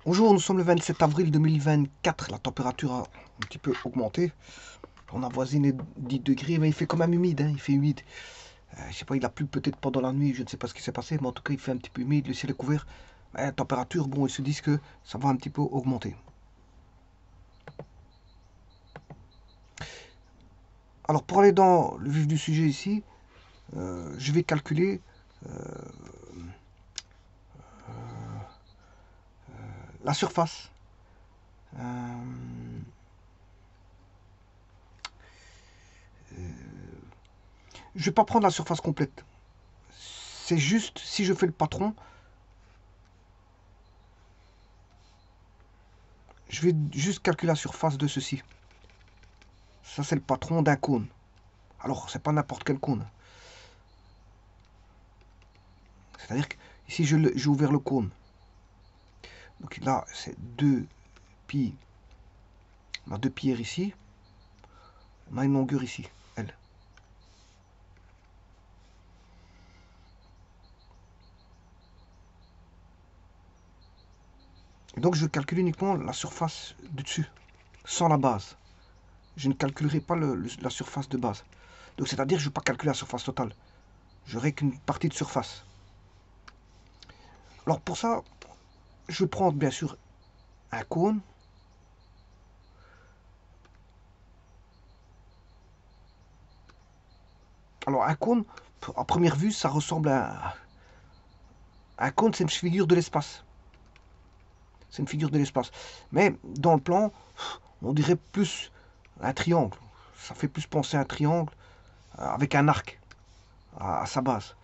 Bonjour, nous sommes le 27 avril 2024. La température a un petit peu augmenté. On avoisine les 10 degrés, mais il fait quand même humide, hein, il fait humide. Je sais pas, il a plu peut-être pendant la nuit, je ne sais pas ce qui s'est passé, mais en tout cas, il fait un petit peu humide, le ciel est couvert. La température, bon, ils se disent que ça va un petit peu augmenter. Alors, pour aller dans le vif du sujet ici, je vais calculer la surface. Euh, je vais pas prendre la surface complète. C'est juste, si je fais le patron, je vais juste calculer la surface de ceci. Ça, c'est le patron d'un cône. Alors, c'est pas n'importe quel cône. C'est-à-dire que ici, j'ai ouvert le cône. Donc là, c'est 2 pi. On a 2 pierres ici. On a une longueur ici, L. Et donc, je calcule uniquement la surface du dessus, sans la base. Je ne calculerai pas la surface de base. Donc, c'est-à-dire que je ne vais pas calculer la surface totale. J'aurai qu'une partie de surface. Alors, pour ça, je vais prendre, bien sûr, un cône. Alors, un cône, à première vue, ça ressemble à... Un cône, c'est une figure de l'espace. C'est une figure de l'espace. Mais dans le plan, on dirait plus un triangle. Ça fait plus penser à un triangle avec un arc à sa base.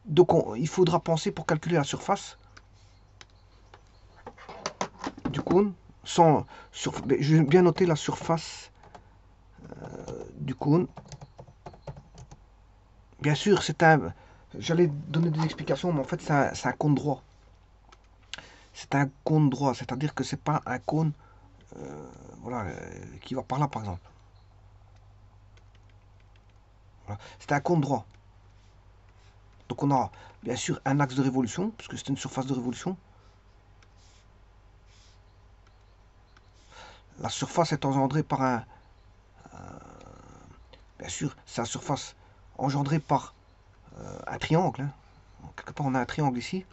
Donc il faudra penser pour calculer la surface du cône. Je vais bien noter la surface du cône. Bien sûr, c'est un... J'allais donner des explications, mais en fait, c'est un cône droit. C'est un cône droit, c'est-à-dire que c'est pas un cône voilà, qui va par là, par exemple. Voilà. C'est un cône droit. Donc on a bien sûr un axe de révolution, puisque c'est une surface de révolution. La surface est engendrée par un... Bien sûr, c'est la surface engendrée par un triangle. Hein. Quelque part, on a un triangle ici.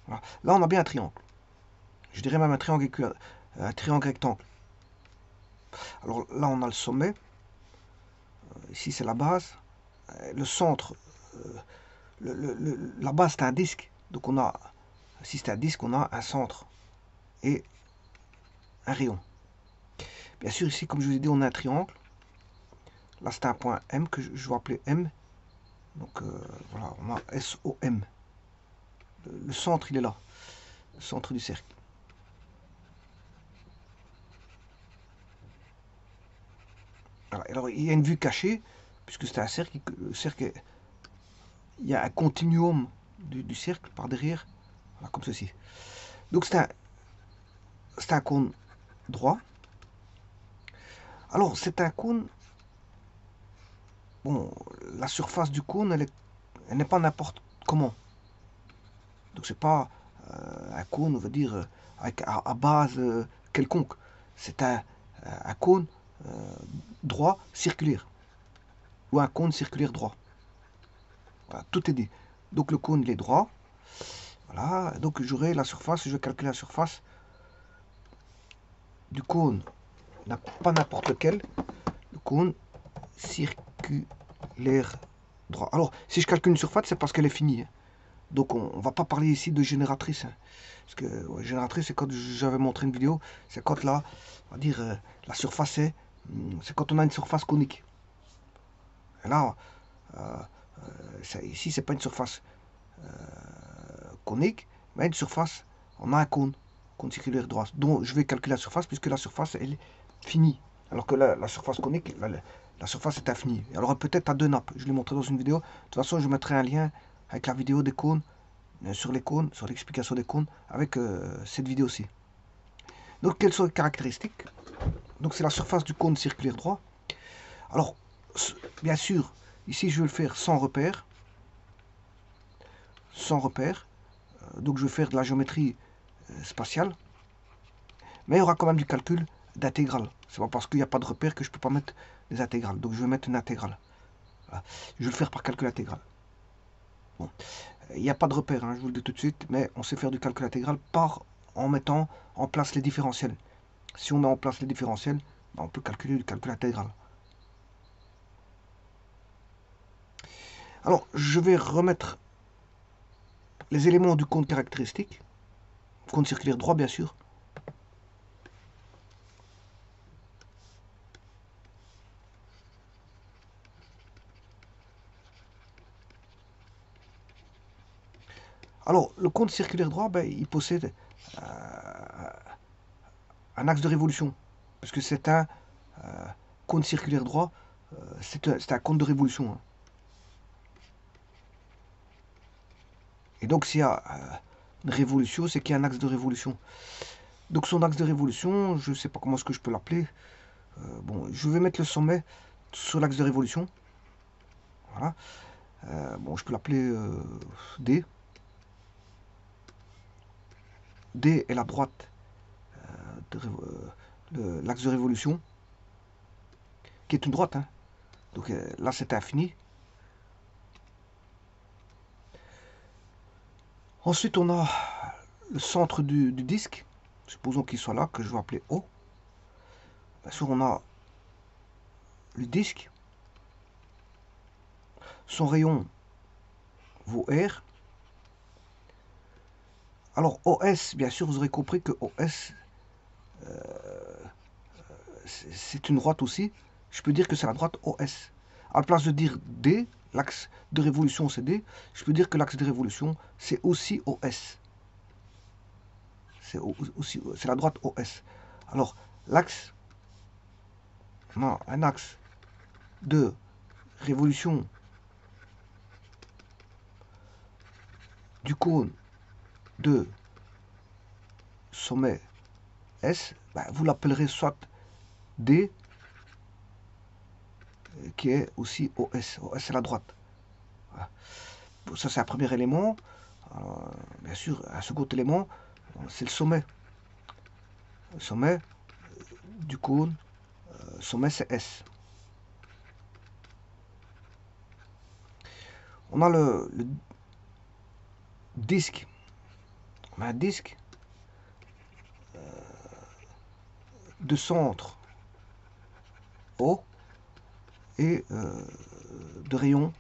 Voilà. Là, on a bien un triangle. Je dirais même un triangle rectangle. Alors là, on a le sommet. Ici, c'est la base. Le centre, la base, c'est un disque. Donc on a, si c'est un disque, on a un centre et un rayon. Bien sûr, ici, comme je vous ai dit, on a un triangle. Là, c'est un point M que je vais appeler M. Donc voilà, on a SOM. Le centre, il est là. Le centre du cercle. Voilà. Alors, il y a une vue cachée, puisque c'est un cercle. Le cercle, il y a un continuum du cercle par derrière. Voilà, comme ceci. Donc, c'est un cône droit. Alors, c'est un cône. Bon, la surface du cône, elle n'est pas n'importe comment. Donc, c'est pas un cône, on va dire, avec, à base quelconque. C'est un cône droit circulaire. Ou un cône circulaire droit. Voilà, tout est dit. Donc, le cône, il est droit. Voilà, donc j'aurai la surface, je vais calculer la surface du cône, pas n'importe lequel, le cône circulaire droit. Alors, si je calcule une surface, c'est parce qu'elle est finie. Hein. Donc, on ne va pas parler ici de génératrice. Hein. Parce que génératrice, c'est quand j'avais montré une vidéo, c'est quand là, on va dire, la surface c'est quand on a une surface conique. Et là, ici, c'est pas une surface conique, mais une surface, on a un cône circulaire droit, dont je vais calculer la surface, puisque la surface, elle est finie. Alors que la surface conique, la surface est infinie. Alors peut-être à deux nappes, je l'ai montré dans une vidéo. De toute façon, je mettrai un lien avec la vidéo des cônes, sur les cônes, sur l'explication des cônes, avec cette vidéo-ci. Donc, quelles sont les caractéristiques? Donc, c'est la surface du cône circulaire droit. Alors, bien sûr, ici, je vais le faire sans repère. sans repère. Donc je vais faire de la géométrie spatiale. Mais il y aura quand même du calcul d'intégrale. C'est pas parce qu'il n'y a pas de repère que je ne peux pas mettre des intégrales. Donc je vais mettre une intégrale. Voilà. Je vais le faire par calcul intégral. Bon. Il n'y a pas de repère, hein, je vous le dis tout de suite, mais on sait faire du calcul intégral en mettant en place les différentiels. Si on met en place les différentiels, ben on peut calculer du calcul intégral. Alors, je vais remettre les éléments du cône caractéristique, cône circulaire droit bien sûr. Alors, le cône circulaire droit, ben, il possède un axe de révolution, parce que c'est un cône circulaire droit, c'est un cône de révolution. Hein. Et donc, s'il y a une révolution, c'est qu'il y a un axe de révolution. Donc, son axe de révolution, je ne sais pas comment est-ce que je peux l'appeler. Bon, je vais mettre le sommet sur l'axe de révolution. Voilà. Bon, je peux l'appeler D. D est la droite de l'axe de révolution, qui est une droite. Hein. Donc là, c'est infini. Ensuite, on a le centre du disque. Supposons qu'il soit là, que je vais appeler O. Bien sûr, on a le disque. Son rayon vaut R. Alors, OS, bien sûr, vous aurez compris que OS, c'est une droite aussi. Je peux dire que c'est la droite OS. À la place de dire D, l'axe de révolution c'est D, je peux dire que l'axe de révolution c'est aussi OS. C'est la droite OS. Alors, l'axe, non, un axe de révolution du cône de sommet S, ben, vous l'appellerez soit D, qui est aussi OS. OS c'est la droite. Voilà. Ça c'est un premier élément. Bien sûr, un second élément, c'est le sommet. Le sommet du cône, sommet c'est S. On a le disque. On a un disque de centre O et de rayon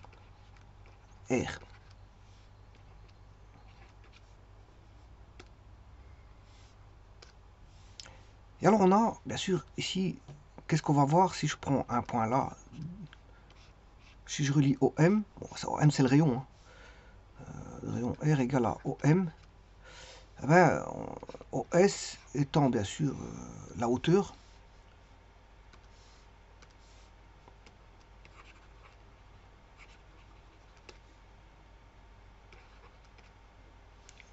R. Et alors on a, bien sûr, ici, qu'est-ce qu'on va voir si je prends un point là, si je relie OM, bon, OM c'est le rayon, hein, le rayon R égale à OM, eh ben, OS étant bien sûr la hauteur,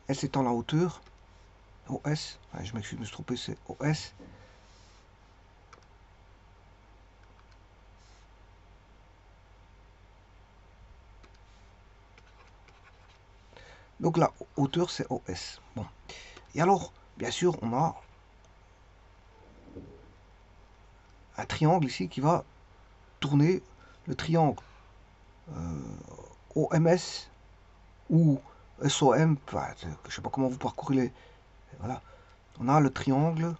S étant la hauteur, OS, ouais, je m'excuse, je me suis trompé, c'est OS. Donc la hauteur c'est OS. Bon. Et alors, bien sûr, on a un triangle ici qui va tourner le triangle OMS ou SOM, enfin, je ne sais pas comment vous parcourez les... Voilà. On a le triangle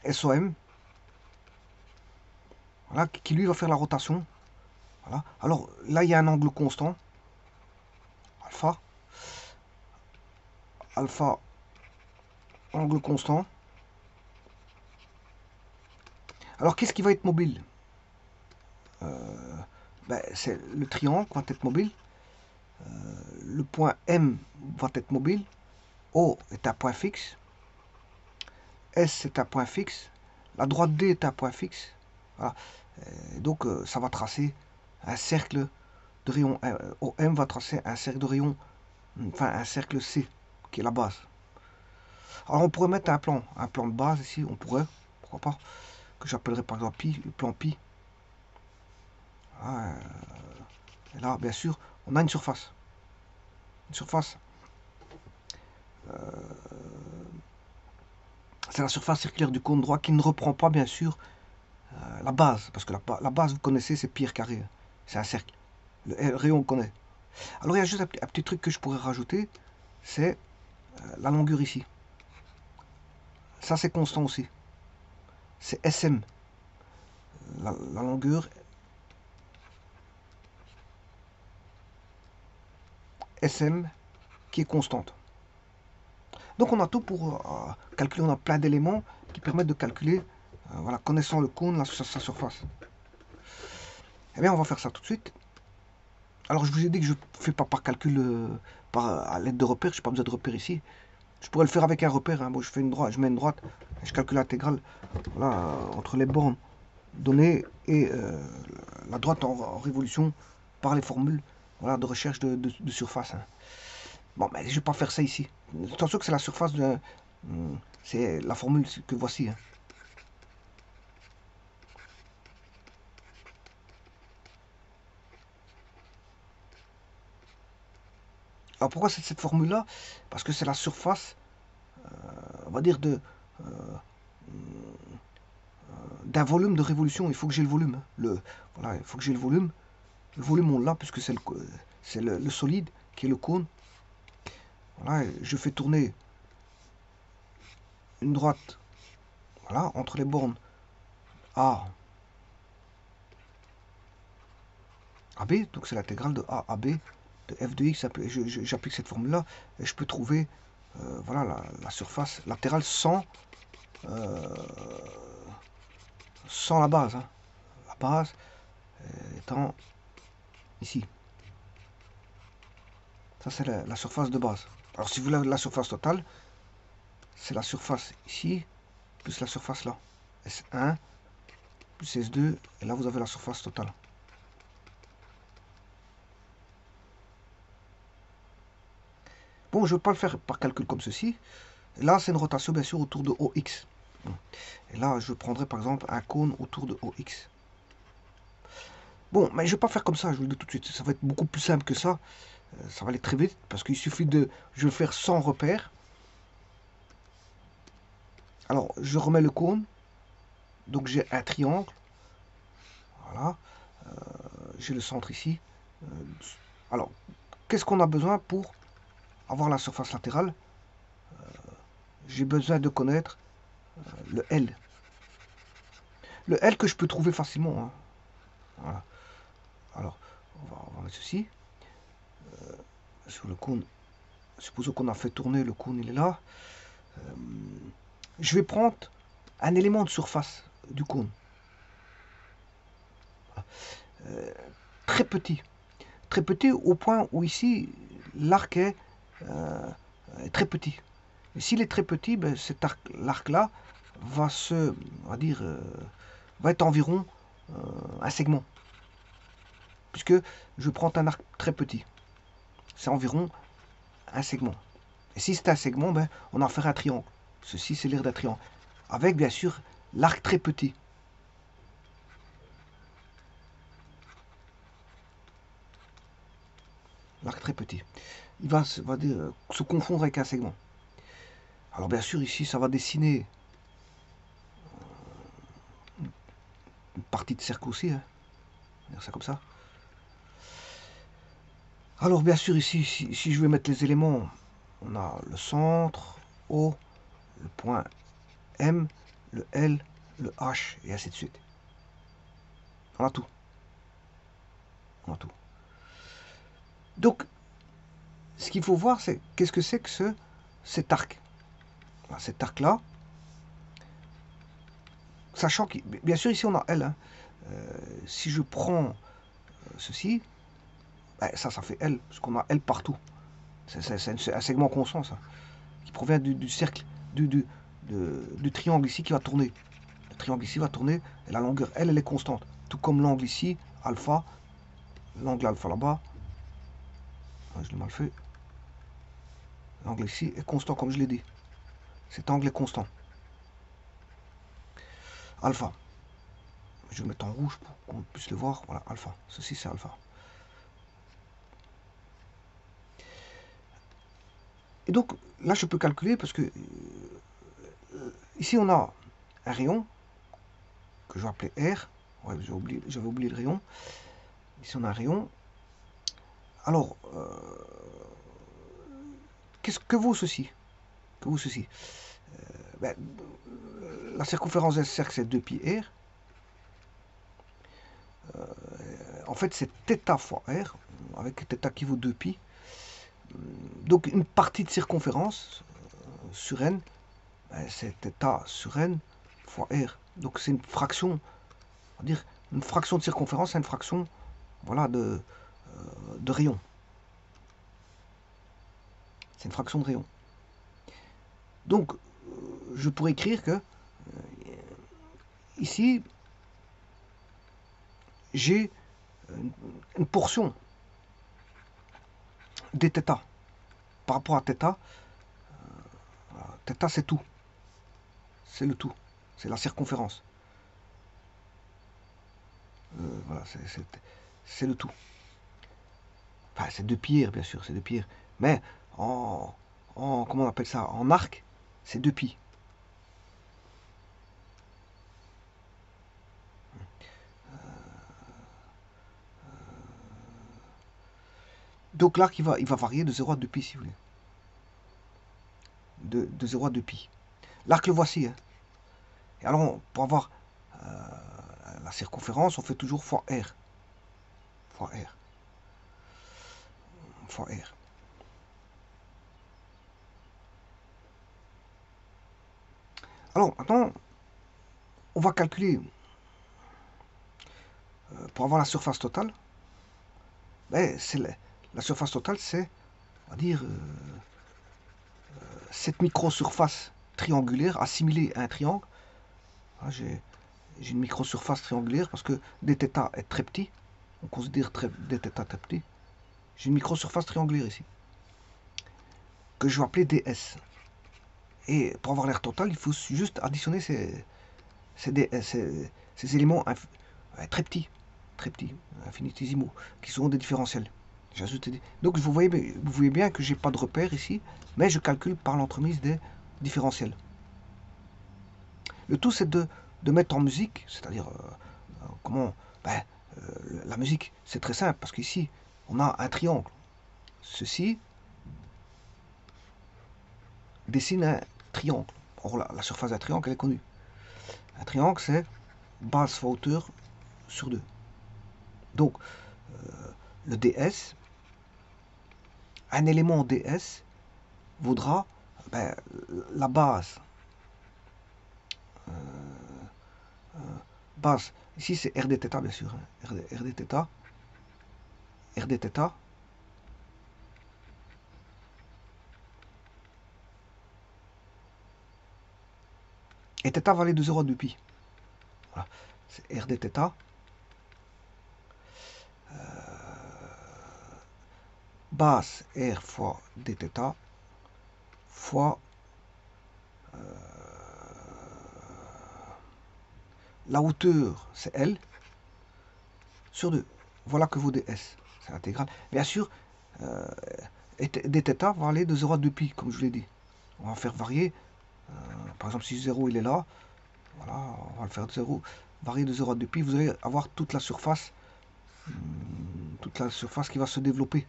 SOM, voilà, qui lui va faire la rotation. Voilà. Alors là, il y a un angle constant, alpha. Alpha, angle constant. Alors qu'est-ce qui va être mobile? Ben, c'est le triangle va être mobile. Le point M va être mobile. O est un point fixe. S est un point fixe. La droite D est un point fixe. Voilà. Donc ça va tracer un cercle de rayon. OM va tracer un cercle de rayon, enfin un cercle C, qui est la base. Alors on pourrait mettre un plan de base ici, on pourrait, pourquoi pas, que j'appellerais par exemple pi, le plan pi. Et là, bien sûr, on a une surface. Une surface. C'est la surface circulaire du cône droit qui ne reprend pas, bien sûr, la base. Parce que la base, vous connaissez, c'est pi r carré. C'est un cercle. Le rayon, on connaît. Alors, il y a juste un petit truc que je pourrais rajouter. C'est la longueur ici. Ça, c'est constant aussi. C'est SM. La longueur SM qui est constante. Donc on a tout pour calculer, on a plein d'éléments qui permettent de calculer, voilà, connaissant le cône, sa surface. Eh bien on va faire ça tout de suite. Alors je vous ai dit que je ne fais pas par calcul, à l'aide de repères, je n'ai pas besoin de repères ici. Je pourrais le faire avec un repère, hein. Moi je fais une droite, je mets une droite, et je calcule l'intégrale, voilà, entre les bornes données et la droite en révolution par les formules, voilà, de recherche de surface, hein. Bon, mais je ne vais pas faire ça ici. Attention que c'est la surface de... C'est la formule que voici, hein. Alors pourquoi c'est cette formule-là? Parce que c'est la surface, on va dire, d'un volume de révolution. Il faut que j'ai le volume, hein. Voilà, il faut que j'ai le volume. Le volume, on l'a, puisque c'est le solide qui est le cône. Voilà, je fais tourner une droite, voilà, entre les bornes A à B. Donc c'est l'intégrale de A à B de f de x. J'applique cette formule-là et je peux trouver voilà, la surface latérale sans la base, hein. La base étant ici. Ça, c'est la surface de base. Alors, si vous voulez la surface totale, c'est la surface ici, plus la surface là. S1, plus S2, et là, vous avez la surface totale. Bon, je ne vais pas le faire par calcul comme ceci. Là, c'est une rotation, bien sûr, autour de OX. Et là, je prendrai, par exemple, un cône autour de OX. Bon, mais je ne vais pas faire comme ça, je vous le dis tout de suite. Ça va être beaucoup plus simple que ça. Ça va aller très vite, parce qu'il suffit de... Je vais le faire sans repère. Alors, je remets le cône. Donc, j'ai un triangle. Voilà. J'ai le centre ici. Alors, qu'est-ce qu'on a besoin pour avoir la surface latérale? J'ai besoin de connaître le L. Le L que je peux trouver facilement, hein. Voilà. Alors, on va mettre ceci. Sur le cône, supposons qu'on a fait tourner le cône, il est là. Je vais prendre un élément de surface du cône. Très petit. Très petit au point où ici, l'arc est très petit. Et s'il est très petit, ben, cet l'arc-là va on va dire, va être environ un segment. Puisque je prends un arc très petit. C'est environ un segment. Et si c'est un segment, ben, on en fera un triangle. Ceci, c'est l'aire d'un triangle. Avec, bien sûr, l'arc très petit. L'arc très petit. Il va se confondre avec un segment. Alors, bien sûr, ici, ça va dessiner une partie de cercle aussi, hein. On va dire ça comme ça. Alors, bien sûr, ici, si je vais mettre les éléments, on a le centre, O, le point M, le L, le H, et ainsi de suite. On a tout. On a tout. Donc, ce qu'il faut voir, c'est qu'est-ce que c'est que cet arc. Cet arc-là, sachant que, bien sûr, ici, on a L, hein. Si je prends ceci, ben, ça fait L, parce qu'on a L partout. C'est un segment constant, ça, qui provient du cercle, du triangle ici qui va tourner. Le triangle ici va tourner, et la longueur L, elle est constante. Tout comme l'angle ici, alpha, l'angle alpha là-bas, je l'ai mal fait. L'angle ici est constant, comme je l'ai dit. Cet angle est constant. Alpha. Je vais le mettre en rouge pour qu'on puisse le voir. Voilà, alpha. Ceci, c'est alpha. Et donc, là, je peux calculer parce que ici, on a un rayon que je vais appeler R. Ouais, j'avais oublié le rayon. Ici, on a un rayon. Alors, qu'est-ce que vaut ceci? Que vaut ceci? Ben, la circonférence d'un cercle, c'est 2πr. En fait, c'est θ fois r, avec θ qui vaut 2π. Donc, une partie de circonférence sur n, ben, c'est θ sur n fois r. Donc, c'est une fraction, on va dire, une fraction de circonférence, c'est une fraction, voilà, de rayon. C'est une fraction de rayon. Donc, je pourrais écrire que ici, j'ai une portion des θ. Par rapport à θ, θ c'est tout. C'est le tout. C'est la circonférence. Voilà, c'est le tout. Enfin, c'est 2πr, bien sûr, c'est 2πr. Mais comment on appelle ça? En arc, c'est 2π. Donc l'arc, il va varier de 0 à 2π, si vous voulez. De 0 à 2π. L'arc, le voici. Hein. Et alors, pour avoir la circonférence, on fait toujours fois r. Fois r. Fois r. Alors, maintenant, on va calculer, pour avoir la surface totale, ben, la surface totale, c'est, on va dire, cette microsurface triangulaire assimilée à un triangle. J'ai une microsurface triangulaire parce que dθ est très petit. On considère dθ très petit. J'ai une microsurface triangulaire ici, que je vais appeler ds. Et pour avoir l'air total, il faut juste additionner ces éléments très petits, infinitésimaux, qui sont des différentiels. Donc vous voyez bien que j'ai pas de repère ici, mais je calcule par l'entremise des différentiels. Le tout, c'est de mettre en musique, c'est-à-dire comment la musique, c'est très simple, parce qu'ici, on a un triangle. Ceci dessine un triangle. Or, la surface d'un triangle, elle est connue. Un triangle, c'est base fois hauteur sur 2. Donc, le ds, un élément ds vaudra la base. Base, ici c'est r dθ bien sûr, hein. R dθ, et θ va aller de 0 à 2π. Voilà, c'est r dθ. Base r fois dθ fois la hauteur, c'est L, sur 2. Voilà que vaut ds. C'est l'intégrale. Bien sûr, dθ va aller de 0 à 2π, comme je vous l'ai dit. On va faire varier. Par exemple, si 0 il est là, voilà, on va le faire de 0, varier de 0 à 2π. Vous allez avoir toute la surface qui va se développer.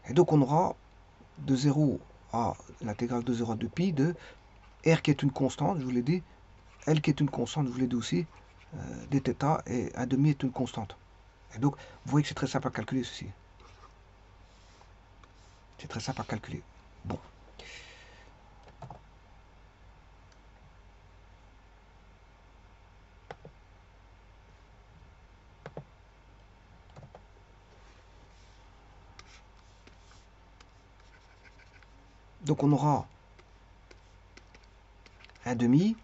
Et donc on aura de 0 à l'intégrale de 0 à 2π de R qui est une constante, je vous l'ai dit, L qui est une constante, je vous l'ai dit aussi, dθ et 1,5 est une constante. Et donc vous voyez que c'est très simple à calculer ceci. C'est très simple à calculer. Bon. Donc on aura 1,5,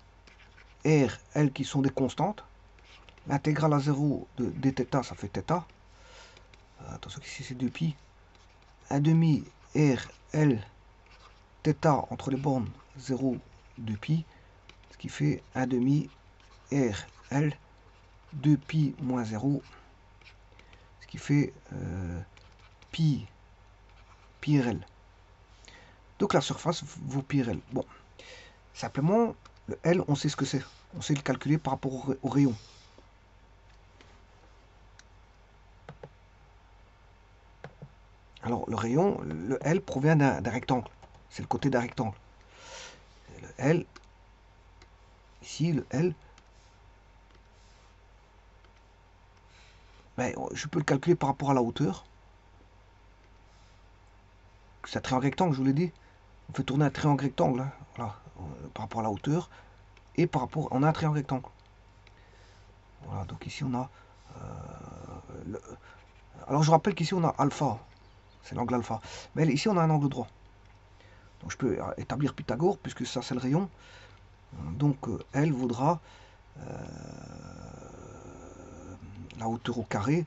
R, L qui sont des constantes. L'intégrale à 0 de dθ, ça fait θ. Attention qu'ici c'est 2π. 1,5 R, L, θ entre les bornes 0, 2π. Ce qui fait 1,5 R, L, 2π moins 0. qui fait pi RL. Donc la surface vaut pi RL. Bon, simplement, le L, on sait ce que c'est. On sait le calculer par rapport au rayon. Alors, le rayon, le L provient d'un rectangle. C'est le côté d'un rectangle. Et le L, ici, le L, ben, je peux le calculer par rapport à la hauteur. C'est un triangle rectangle, je vous l'ai dit. On fait tourner un triangle rectangle, hein, voilà, par rapport à la hauteur. Et par rapport, on a un triangle rectangle. Voilà, donc ici on a... alors je rappelle qu'ici on a alpha. C'est l'angle alpha. Mais ici on a un angle droit. Donc je peux établir Pythagore, puisque ça c'est le rayon. Donc L vaudra la hauteur au carré,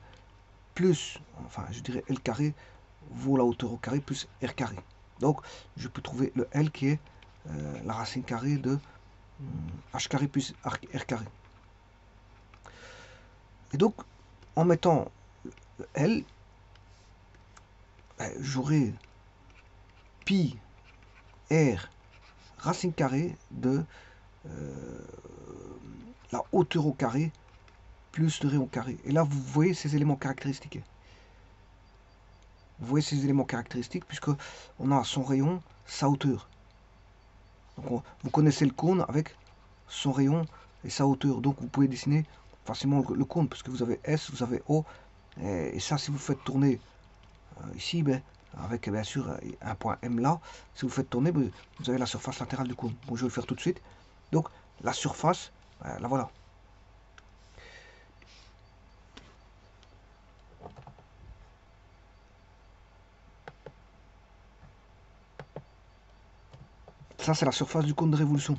plus, enfin je dirais L carré vaut la hauteur au carré plus R carré. Donc je peux trouver le L qui est la racine carrée de H carré plus R carré. Et donc en mettant le L, j'aurai pi R racine carrée de la hauteur au carré plus le rayon au carré. Et là, vous voyez ces éléments caractéristiques. Vous voyez ces éléments caractéristiques puisque on a son rayon, sa hauteur. Donc vous connaissez le cône avec son rayon et sa hauteur. Donc vous pouvez dessiner facilement le cône puisque vous avez S, vous avez O. Et ça, si vous faites tourner ici, ben, avec bien sûr un point M là, si vous faites tourner, ben, vous avez la surface latérale du cône. Bon, je vais le faire tout de suite. Donc la surface, ben, la voilà. Ça, c'est la surface du cône de révolution.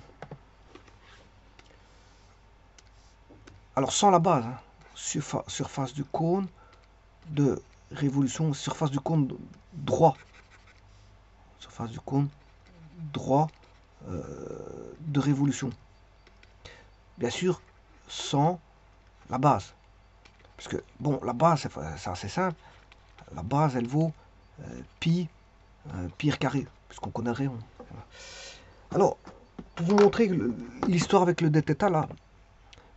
Alors, sans la base, hein, surface du cône de révolution, surface du cône droit. Surface du cône droit de révolution. Bien sûr, sans la base. Parce que, bon, la base, c'est assez simple. La base, elle vaut pi R carré, puisqu'on connaît le rayon. Alors, pour vous montrer l'histoire avec le dθ, là,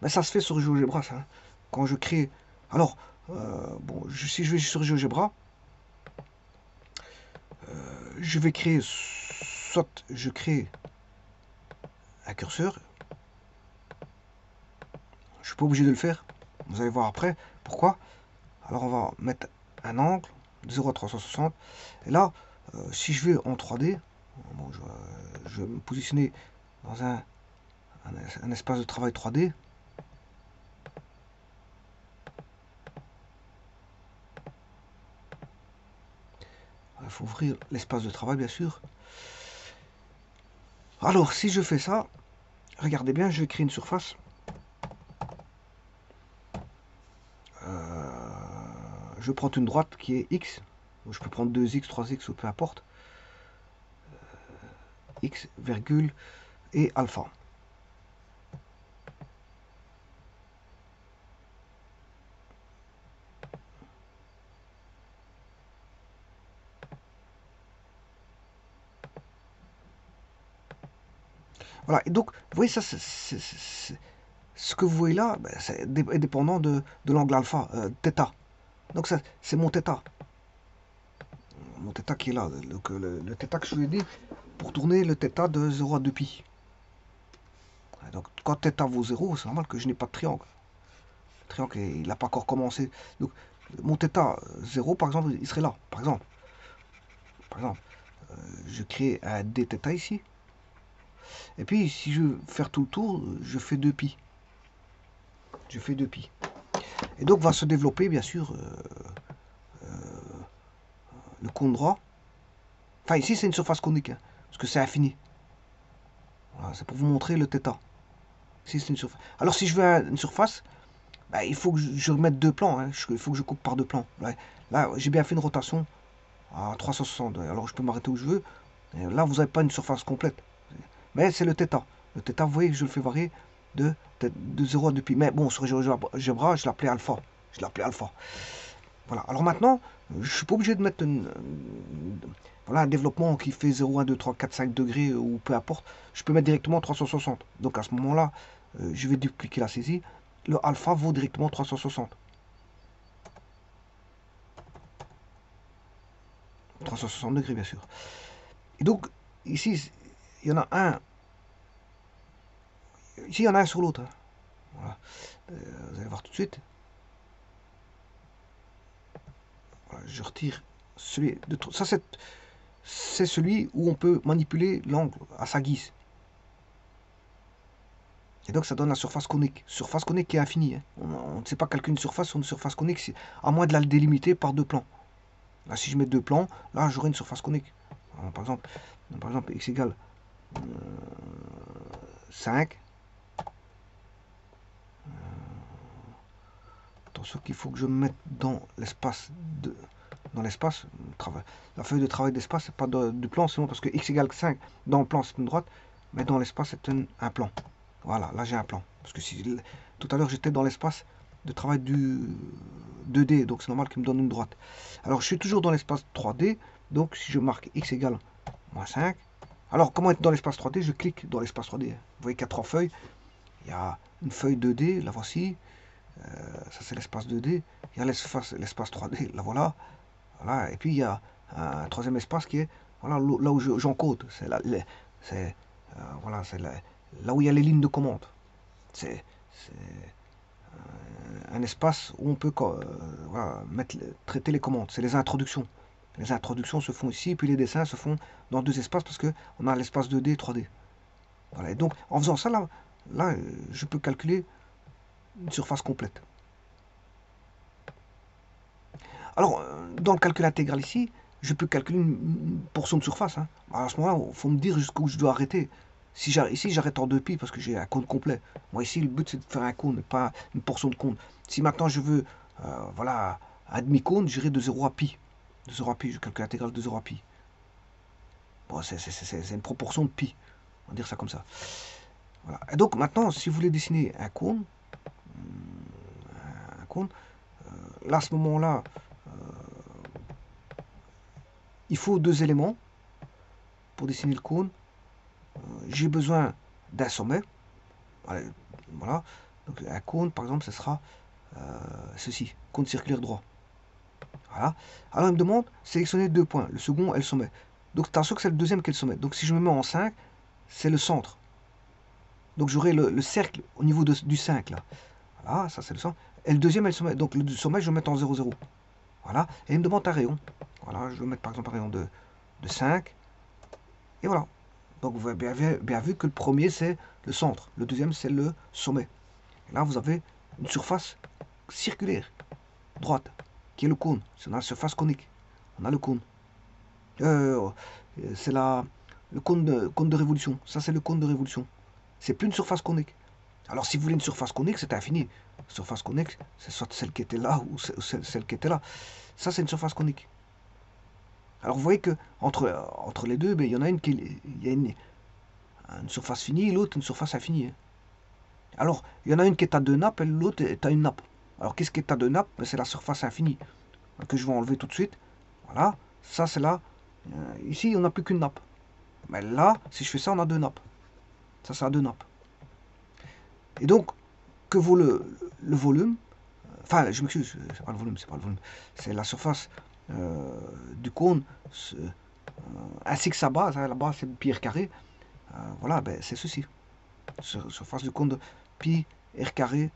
ben, ça se fait sur GeoGebra, ça. Hein. Quand je crée... Alors, bon, si je vais sur GeoGebra, je vais créer... Soit je crée un curseur. Je suis pas obligé de le faire. Vous allez voir après. Pourquoi? Alors, on va mettre un angle de 0 à 360. Et là, si je vais en 3D, bon, je vais me positionner dans un espace de travail 3D. Il faut ouvrir l'espace de travail, bien sûr. Alors, si je fais ça, regardez bien, je vais créer une surface. Je vais prendre une droite qui est X. Je peux prendre 2X, 3X ou peu importe. X, virgule et alpha. Voilà, et donc, vous voyez, ça, ce que vous voyez là, ben, c'est dépendant de l'angle alpha, θ. Donc, c'est mon θ. Mon θ qui est là. Donc, le θ que je vous ai dit, pour tourner le θ de 0 à 2π. Donc, quand θ vaut 0, c'est normal que je n'ai pas de triangle. Le triangle, il n'a pas encore commencé. Donc, mon θ 0, par exemple, il serait là. Par exemple, je crée un dθ ici. Et puis, si je veux faire tout le tour, je fais 2π. Je fais 2π. Et donc, va se développer, bien sûr, le cône droit. Enfin, ici, c'est une surface conique, hein, parce que c'est infini. Voilà, c'est pour vous montrer le θ. Ici, c'est une surface. Alors, si je veux une surface, bah, il faut que je remette deux plans. Hein. Il faut que je coupe par deux plans. Là, j'ai bien fait une rotation à 360. Alors, je peux m'arrêter où je veux. Et là, vous n'avez pas une surface complète. Mais c'est le θ. Le θ, vous voyez, je le fais varier de 0 à 2π. Mais bon, sur GeoGebra, je l'appelais alpha. Je l'appelais alpha. Voilà. Alors maintenant, je suis pas obligé de mettre voilà, un développement qui fait 0, 1, 2, 3, 4, 5 degrés ou peu importe. Je peux mettre directement 360. Donc à ce moment-là, je vais dupliquer la saisie. Le alpha vaut directement 360. 360 degrés, bien sûr. Et donc, ici, il y en a un. Ici, il y en a un sur l'autre. Hein. Voilà. Vous allez voir tout de suite. Voilà, je retire celui de. Ça, c'est celui où on peut manipuler l'angle à sa guise. Et donc ça donne la surface conique. Surface conique qui est infinie. Hein. On ne sait pas calculer une surface sur une surface conique, à moins de la délimiter par deux plans. Là, si je mets deux plans, là j'aurai une surface conique. Alors, par exemple, x égale 5. Attention qu'il faut que je me mette dans l'espace de. Dans l'espace, la feuille de travail d'espace, c'est pas du plan, sinon parce que x égale 5, dans le plan c'est une droite, mais dans l'espace c'est un plan. Voilà, là j'ai un plan. Parce que si tout à l'heure j'étais dans l'espace de travail du 2D, donc c'est normal qu'il me donne une droite. Alors je suis toujours dans l'espace 3D, donc si je marque x égale moins 5, alors comment être dans l'espace 3D? Je clique dans l'espace 3D. Vous voyez qu'il y a trois feuilles. Il y a une feuille 2D, la voici. Ça c'est l'espace 2D. Il y a l'espace 3D, la voilà. Voilà. Et puis il y a un troisième espace qui est voilà, là où j'encode. C'est voilà, là où il y a les lignes de commande. C'est un espace où on peut voilà, traiter les commandes. C'est les introductions. Les introductions se font ici, puis les dessins se font dans deux espaces parce qu'on a l'espace 2D et 3D. Voilà. Et donc, en faisant ça, là, je peux calculer une surface complète. Alors, dans le calcul intégral ici, je peux calculer une portion de surface. Hein. Alors, à ce moment-là, il faut me dire jusqu'où je dois arrêter. Ici, j'arrête en 2π parce que j'ai un cône complet. Moi, ici, le but, c'est de faire un cône, pas une portion de cône. Si maintenant, je veux voilà, un demi-cône, j'irai de 0 à pi. De 0 à pi, je calcule l'intégrale de 0 à pi. Bon, c'est une proportion de pi. On va dire ça comme ça. Voilà. Et donc, maintenant, si vous voulez dessiner un cône, là, à ce moment-là, il faut deux éléments pour dessiner le cône. J'ai besoin d'un sommet. Voilà. Donc un cône, par exemple, ce sera ceci, cône circulaire droit. Voilà. Alors il me demande sélectionner deux points. Le second est le sommet. Donc attention que c'est le deuxième qui est le sommet. Donc si je me mets en 5, c'est le centre. Donc j'aurai le cercle au niveau du 5 là. Voilà, ça c'est le centre. Et le deuxième est le sommet. Donc le sommet, je vais mettre en 0, 0. Voilà. Et il me demande un rayon. Voilà, je vais mettre par exemple un rayon de 5. Et voilà. Donc vous avez bien vu que le premier c'est le centre, le deuxième c'est le sommet. Et là vous avez une surface circulaire, droite, qui est le cône. C'est la surface conique. On a le cône. C'est le cône de révolution. Ça c'est le cône de révolution. C'est plus une surface conique. Alors si vous voulez une surface conique, c'est infini. Surface conique, c'est soit celle qui était là ou celle qui était là. Ça c'est une surface conique. Alors vous voyez que entre les deux, ben, il y en a une qui il y a une surface finie et l'autre une surface infinie. Hein. Alors, il y en a une qui est à deux nappes et l'autre est à une nappe. Alors, qu'est-ce qui est à deux nappes? Ben, c'est la surface infinie que je vais enlever tout de suite. Voilà, ça c'est là. Ici, on n'a plus qu'une nappe. Mais là, si je fais ça, on a deux nappes. Ça, c'est à deux nappes. Et donc, que vaut le volume? Enfin, je m'excuse, c'est pas le volume, c'est pas le volume. C'est la surface du cône, ainsi que sa base. Hein, la base, c'est pi r carré. Voilà, ben, c'est ceci. Surface du cône de pi r carré,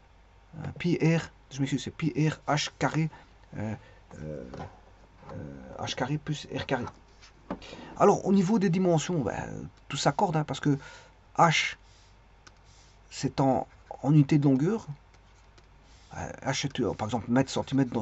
pi r, je m'excuse, c'est pi r h carré, h carré plus r carré. Alors, au niveau des dimensions, ben, tout s'accorde, hein, parce que h, c'est en unité de longueur. H, par exemple, mètre, centimètre,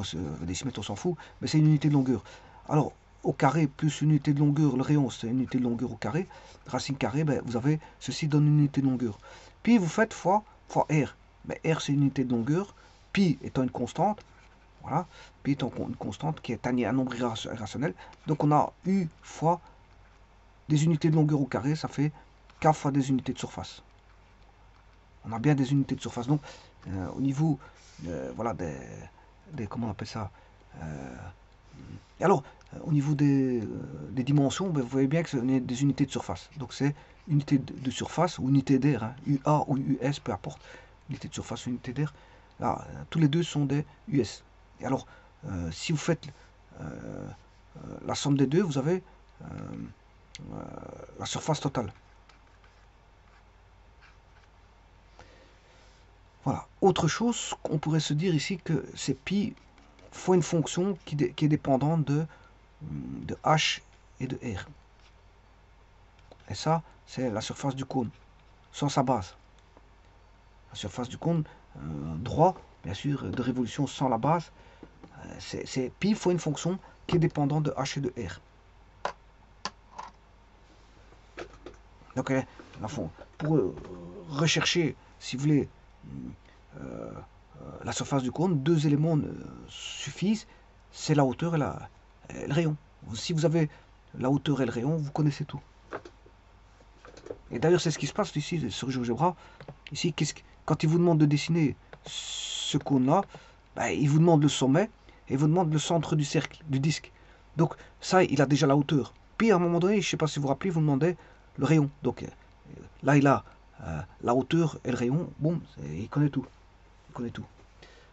décimètre, on s'en fout, mais c'est une unité de longueur. Alors, au carré plus une unité de longueur, le rayon, c'est une unité de longueur au carré. Racine carrée, ben, vous avez, ceci donne une unité de longueur. Puis, vous faites fois R. Mais R, c'est une unité de longueur. Pi étant une constante. Voilà. Pi étant une constante qui est un nombre irrationnel. Donc, on a U fois des unités de longueur au carré. Ça fait K fois des unités de surface. On a bien des unités de surface. Donc, au niveau voilà, comment on appelle ça, Et alors, au niveau des dimensions, ben, vous voyez bien que c'est des unités de surface. Donc c'est unité de surface ou unité d'air, hein, UA ou US, peu importe. Unité de surface ou unité d'air. Là, tous les deux sont des US. Et alors, si vous faites la somme des deux, vous avez la surface totale. Voilà. Autre chose, on pourrait se dire ici que c'est pi fois une fonction qui est dépendante de h et de r. Et ça, c'est la surface du cône, sans sa base. La surface du cône droit, bien sûr, de révolution sans la base, c'est pi fois une fonction qui est dépendante de h et de r. Donc, pour rechercher, si vous voulez, la surface du cône, deux éléments suffisent, c'est la hauteur et le rayon. Si vous avez la hauteur et le rayon, vous connaissez tout. Et d'ailleurs, c'est ce qui se passe ici sur GeoGebra. Ici, quand il vous demande de dessiner ce cône-là, ben, il vous demande le sommet et il vous demande le centre du cercle, du disque. Donc ça, il a déjà la hauteur. Puis à un moment donné, je ne sais pas si vous vous rappelez, vous demandez le rayon. Donc là, il a la hauteur et le rayon. Bon, il connaît tout. Il connaît tout.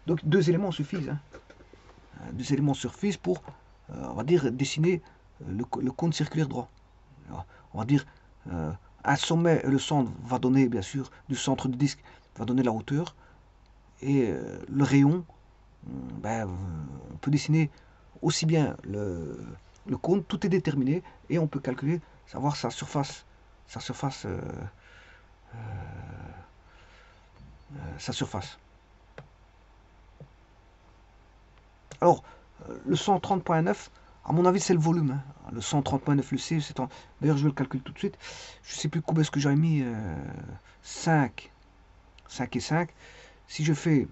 Donc deux éléments suffisent. Hein. Deux éléments suffisent pour, on va dire, dessiner le cône circulaire droit. Alors, on va dire un sommet et le centre va donner, bien sûr, du centre du disque, va donner la hauteur. Et le rayon, ben, on peut dessiner aussi bien le cône, tout est déterminé, et on peut calculer, savoir sa surface, sa surface. Alors, le 130.9, à mon avis, c'est le volume. Hein. Le 130.9, le C, c'est d'ailleurs, je vais le calculer tout de suite. Je ne sais plus combien est-ce que j'avais mis. 5 et 5. Si je fais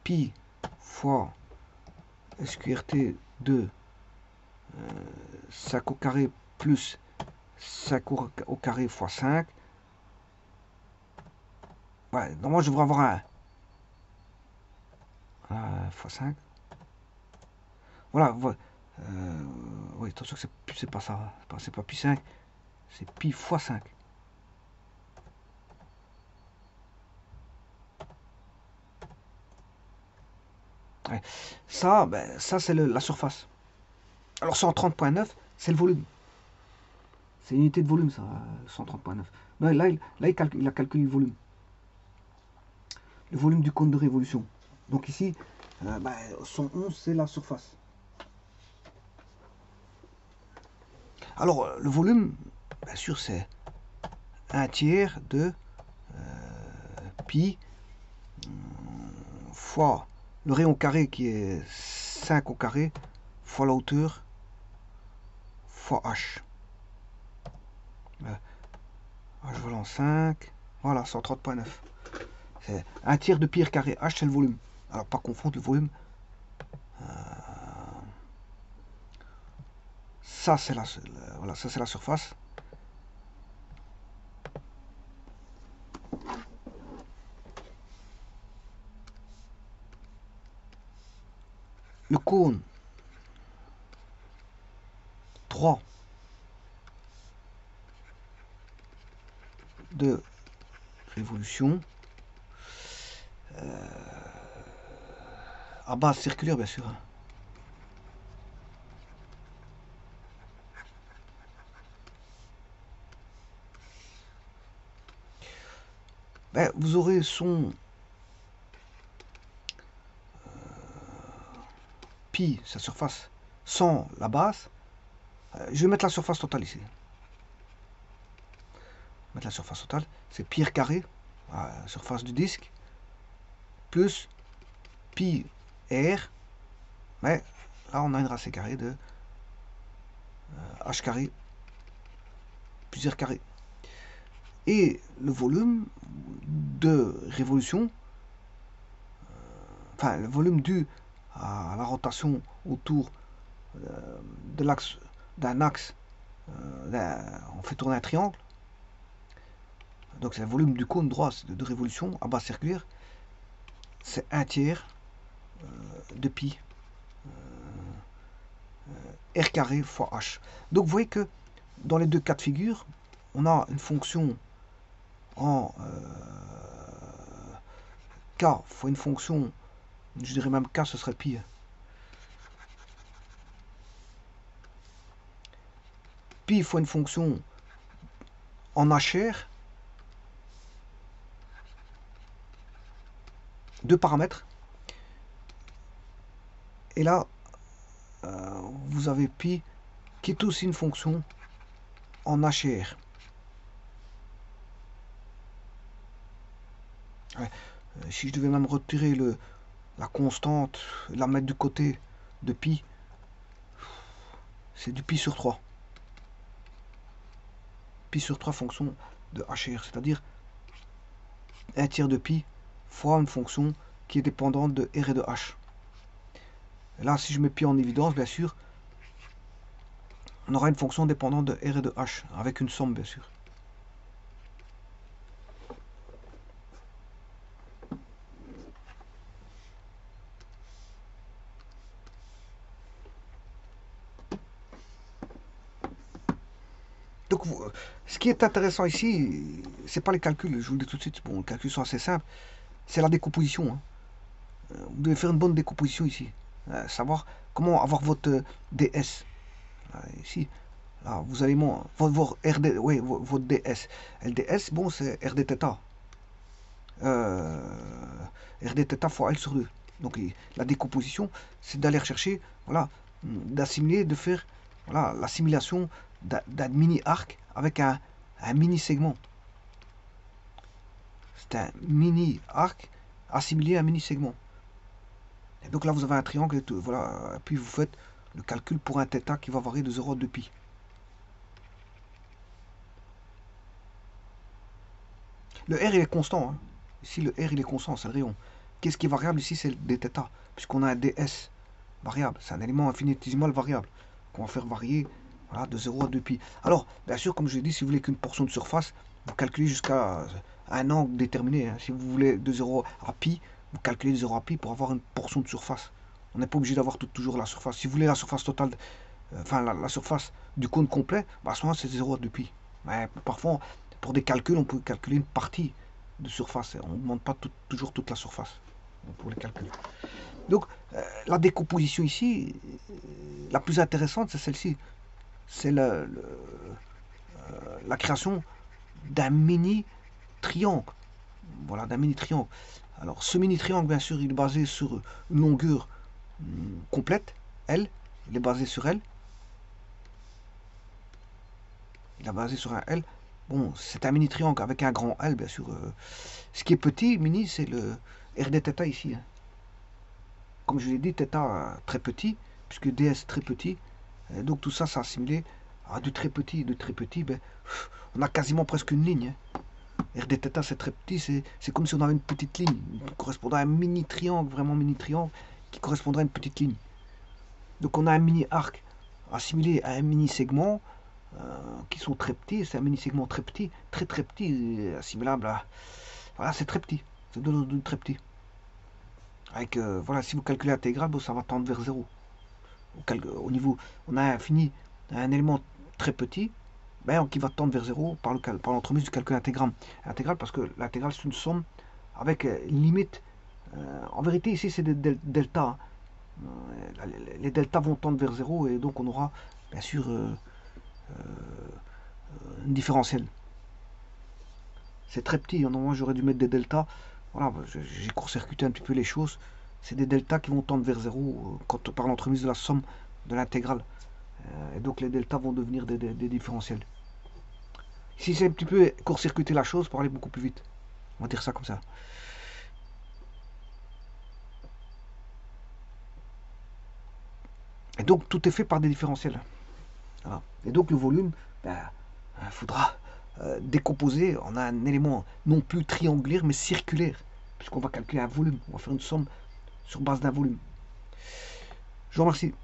pi fois SQRT de 5 au carré plus 5 au carré fois 5. Ouais, normalement, je devrais avoir un fois 5. Voilà, oui, attention que c'est pas ça. C'est pas pi 5, c'est pi fois 5. Ouais. Ça, ben, ça c'est la surface. Alors 130.9, c'est le volume. C'est l'unité de volume, ça, 130.9. Ben, là, il a calculé le volume. Le volume du cône de révolution. Donc ici, ben, 111, c'est la surface. Alors, le volume, bien sûr, c'est 1 tiers de pi fois le rayon carré qui est 5 au carré fois la hauteur fois h. H volant 5, voilà, 130.9. C'est 1 tiers de pi carré h, c'est le volume. Alors, pas confondre le volume. Ça, c'est voilà, ça, c'est la surface. Le cône 3 de révolution à base circulaire, bien sûr. Ben, vous aurez son pi, sa surface, sans la base. Je vais mettre la surface totale ici. Mettre la surface totale, c'est pi r carré, la surface du disque, plus pi r, mais là on a une racine carrée de h carré plus r carré. Et le volume de révolution, enfin le volume dû à la rotation autour de l'axe d'un axe, on fait tourner un triangle. Donc c'est le volume du cône droit de révolution à base circulaire, c'est 1 tiers de pi R carré fois H. Donc vous voyez que dans les deux cas de figure, on a une fonction en K fois une fonction, je dirais même K, ce serait pi. Pi fois une fonction en HR, deux paramètres. Et là, vous avez pi qui est aussi une fonction en HR. Ouais. Si je devais même retirer la constante, la mettre du côté de pi, c'est du pi sur 3. Pi sur 3 fonction de HR, c'est-à-dire 1 tiers de pi fois une fonction qui est dépendante de R et de H. Et là, si je mets pi en évidence, bien sûr, on aura une fonction dépendante de R et de H, avec une somme, bien sûr. Donc, ce qui est intéressant ici, c'est pas les calculs, je vous le dis tout de suite, bon, les calculs sont assez simples, c'est la décomposition. Hein. Vous devez faire une bonne décomposition ici. Savoir comment avoir votre DS. Ici, là, vous avez votre RD, oui, votre DS. LDS, bon, c'est RD θ. RD θ fois L sur 2. Donc la décomposition, c'est d'aller rechercher, voilà, d'assimiler, de faire voilà, l'assimilation d'un mini-arc avec un mini-segment. C'est un mini-arc assimilé à un mini-segment. Et donc là, vous avez un triangle, et tout, voilà, puis vous faites le calcul pour un θ qui va varier de 0 à 2 pi. Le R, il est constant. Hein. Ici, le R, il est constant, c'est le rayon. Qu'est-ce qui est variable ici? C'est le dθ, puisqu'on a un ds variable. C'est un élément infinitésimal variable qu'on va faire varier voilà, de 0 à 2 pi. Alors, bien sûr, comme je l'ai dit, si vous voulez qu'une portion de surface, vous calculez jusqu'à un angle déterminé. Hein. Si vous voulez de 0 à pi, vous calculez de 0 à pi pour avoir une portion de surface. On n'est pas obligé d'avoir toujours la surface. Si vous voulez la surface totale, enfin la surface du cône complet, bah, à ce moment c'est 0 à 2 pi. Mais parfois, pour des calculs, on peut calculer une partie de surface. On ne demande pas toujours toute la surface pour les calculs. Donc, la décomposition ici, la plus intéressante, c'est celle-ci. C'est la création d'un mini triangle. Voilà, d'un mini triangle. Alors, ce mini triangle, bien sûr, il est basé sur une longueur complète, L. Il est basé sur L. Il est basé sur un L. Bon, c'est un mini triangle avec un grand L, bien sûr. Ce qui est petit, mini, c'est le RD θ ici. Hein. Comme je l'ai dit, θ très petit, puisque ds très petit. Donc tout ça, c'est assimilé à du très petit. De très petit, ben, on a quasiment presque une ligne. Hein. RD θ, c'est très petit, c'est comme si on avait une petite ligne, correspondant à un mini triangle, vraiment mini triangle, qui correspondrait à une petite ligne. Donc on a un mini arc assimilé à un mini segment, qui sont très petits, c'est un mini segment très petit, très petit, assimilable à... Voilà, c'est très petit, c'est de très petit. Avec, voilà, si vous calculez l'intégrale, bon, ça va tendre vers 0. Au niveau, on a un élément très petit, ben, qui va tendre vers 0 par l'entremise du calcul intégral. Intégral parce que l'intégrale c'est une somme avec une limite. En vérité, ici c'est des delta. Les deltas vont tendre vers 0 et donc on aura bien sûr une différentielle. C'est très petit, normalement j'aurais dû mettre des deltas. Voilà, j'ai court-circuité un petit peu les choses. C'est des deltas qui vont tendre vers 0 par l'entremise de la somme de l'intégrale. Et donc les deltas vont devenir des différentiels. Si c'est un petit peu court-circuiter la chose pour aller beaucoup plus vite. On va dire ça comme ça. Et donc tout est fait par des différentiels. Voilà. Et donc le volume, ben, faudra décomposer en un élément non plus triangulaire mais circulaire. Puisqu'on va calculer un volume. On va faire une somme sur base d'un volume. Je vous remercie.